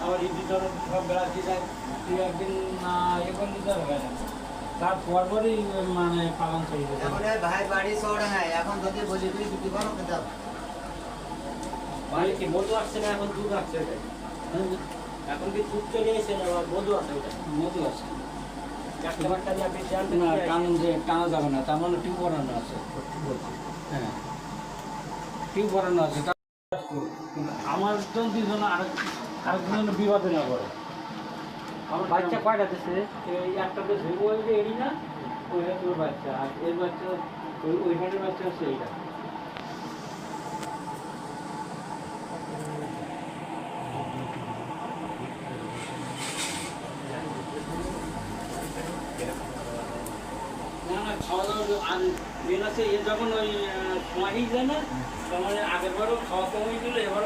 আবার এই ভিতরে সব বেড়া দিয়ে যায়, তুই একদিন ইয়ে করলে তো হবে না। তার পরপরই মানে পালন চলে যাবে। এখন ভাই বাড়ি শহরে হ্যাঁ, এখন যদি বলি তুই বিক্রি করো কিন্তু মানে কি মধু আসছে না, এখন দুধ আসছে ওটাই। এখন কি দুধ চলে এসে না, মধু আছে ওটা। মধু আছে একটা বারটা দিয়ে আপনি জানতেন না, কি আছে? কারণ যে টানা যাবে না, তার মানে টিউব বরানো আছে। হ্যাঁ, টিউব বরানো আছে। কিন্তু আমার জন দুজন আরেকজন বিবাদে না করে। আমার বাচ্চা কয়টা দিচ্ছে? এই একটা তো ধরব ওই যে এড়ি না, ওইটা তোর বাচ্চা, আর এর বাচ্চা ওইখানের বাচ্চা হচ্ছে এইটা। না না, খাওয়া দাওয়া আর মেন আছে, এ যখন ওই সময়ই যায় না, তখন আগের বারও খাওয়া কমই দিল, এবার